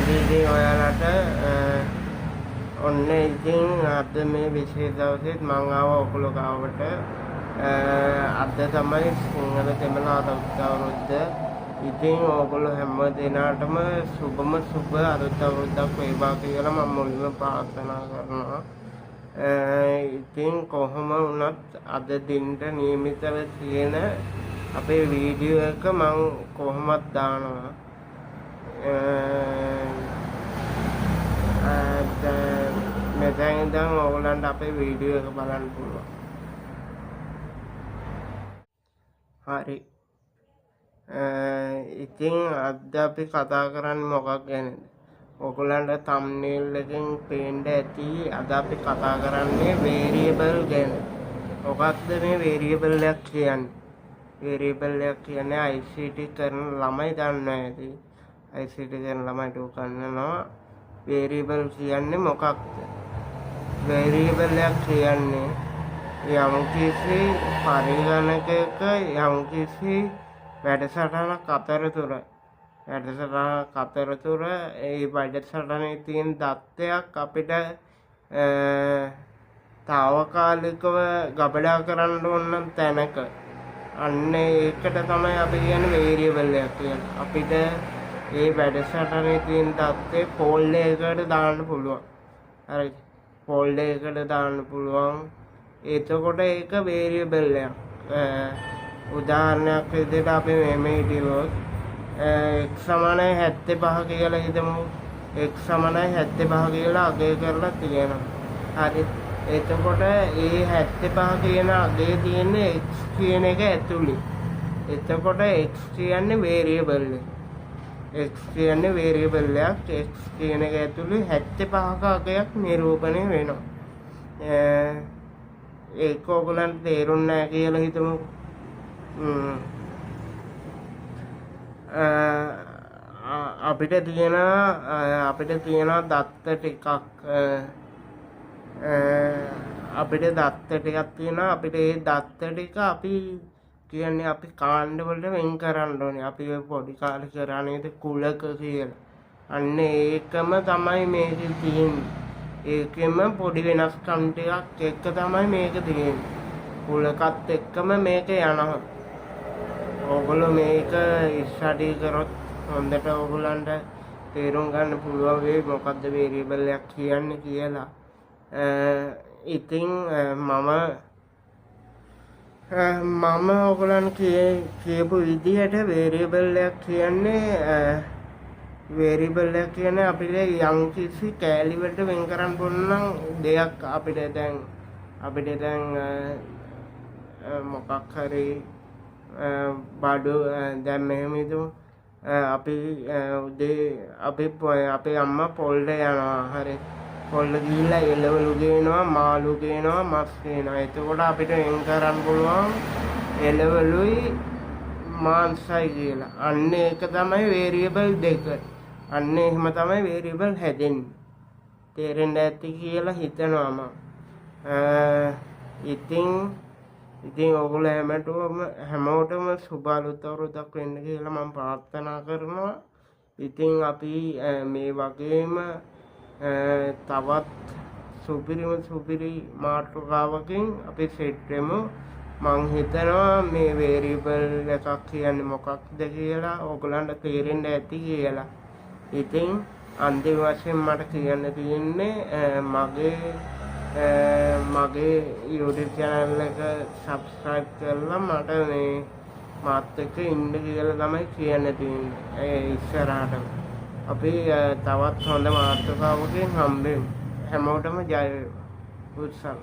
ඉතින් ඔයාලට ඔන්න ඉතින් අද මේ විශේෂ දවසෙත් මං ආවා ඔයගොල්ලෝ ගාවට. අද තමයි සිංහල දෙමළ අලුත් අවුරුද්ද. ඉතින් ඔයගොල්ලෝ හැම දිනාටම සුබම සුබ අලුත් අවුරුද්දක් වේවා කියලා මම මුලින්ම ප්‍රාර්ථනා කරනවා. ඉතින් කොහොම වුණත් අද දිනට නියමිතව තියෙන අපේ වීඩියෝ එක මං කොහොමත් දානවා. මෙතන ඉඳන් ඔයගොල්ලන්ට අපේ වීඩියෝ එක බලන්න පුළුවන්. හරි. ඉතින් අද අපි කතා කරන්නේ මොකක් ගැනද? ඔයගොල්ලන්ට thumbnail එකෙන් පේන්න ඇති අද අපි කතා කරන්නේ variable ගැන. මොකක්ද මේ variable එක කියන්නේ? variable එක කියන්නේ ICT කරන ළමයි දන්නවා ඇති. ICT කරන ළමයිට උගන්වනවා variable කියන්නේ මොකක්ද? variable එක කියන්නේ යම්කිසි පරිගණකයක යම්කිසි වැඩසටහනක් අතරතුර ඒ වැඩසටහනේ තියෙන දත්තයක් අපිට తాවකාලිකව ගබඩා කරන්න ඕන තැනක අන්න ඒකට තමයි අපි කියන්නේ variable එක කියන්නේ. අපිට ඒ වැඩසටහනේ තියෙන දත්තේ ෆෝල්ඩර් එකකට දාන්න පුළුවන්. හරිද? ෆෝල්ඩර් එකකට දාන්න පුළුවන්. එතකොට ඒක variable එකක්. උදාහරණයක් විදිහට අපි මේ හිතුවොත් x සමානයි 75 කියලා හිතමු. x සමානයි 75 කියලා අගය කරලා තියෙනවා. හරි. එතකොට ඒ 75 කියන අගය තියෙන්නේ x කියන එක ඇතුළේ. එතකොට x කියන්නේ variable එක. x කියන්නේ variable එකක්. x කියන එක ඇතුළේ 75ක අගයක් නිරූපණය වෙනවා. ඒක ඔයගලන්ට තේරුන්නේ නැහැ කියලා හිතමු. අපිට තියෙන දත්ත ටිකක් තියෙනවා. අපිට ඒ දත්ත ටික අපි කියන්නේ අපි කාණ්ඩ වලට වෙන් කරන්න ඕනේ. අපි ඔය පොඩි කාලේ කරා නේද කුලක කියලා. අන්න ඒකම තමයි මේකේ තියෙන්නේ. ඒකෙම පොඩි වෙනස්කම් ටිකක් එක්ක තමයි මේක තියෙන්නේ. කුලකත් එක්කම මේක යනවා. ඔයගොල්ලෝ මේක ස්ටඩි කරොත් හොඳට ඔයගොල්ලන්ට තේරුම් ගන්න පුළුවන් වෙයි මොකද්ද variable එකක් කියන්නේ කියලා. ඉතින් මම ඔයගොල්ලන්ට කියපු විදිහට variable එකක් කියන්නේ අපිට යම්කිසි කෑලි වලට වෙන් කරන්න පුළුවන් දෙයක්. අපිට දැන් මොකක් හරි බඩු දැන් මෙහෙම හිතමු. අපේ අම්මා පොල්ට යනවා. හරි. පොල්ට ගිහිල්ලා එළවලු ගේනවා, මාළු ගේනවා, මස් ගේනවා. එතකොට අපිට වෙන් කරන්න පුළුවන් එළවලුයි මාංශයි කියලා. අන්න ඒක තමයි variable දෙක. අන්න එහෙම තමයි variable හැදෙන්නේ. තේරෙන්න ඇති කියලා හිතනවා මම. ඉතින් ඔයගොල්ලෝ හැමෝටම සුබ අලුත් අවුරුද්දක් වෙන්න කියලා මම ප්‍රාර්ථනා කරනවා. ඉතින් අපි මේ වගේම තවත් සුපිරි මාතෘකාවකින් අපි සෙට් වෙමු. මං හිතනවා මේ variable එකක් කියන්නේ මොකක්ද කියලා ඔයගොල්ලන්ට තේරෙන්න ඇති කියලා. ඉතින් අන්තිම වශයෙන් මට කියන්න තියෙන්නේ මගේ YouTube channel එක subscribe කරලා මට මේ මාත් එක්ක ඉන්න කියලා තමයි කියන්න තියෙන්නේ. ඉස්සරහට අපි තවත් හොඳ මාතෘකාවකින් හම්බෙමු. හැමෝටම ජය වේවා. උත්සන්න.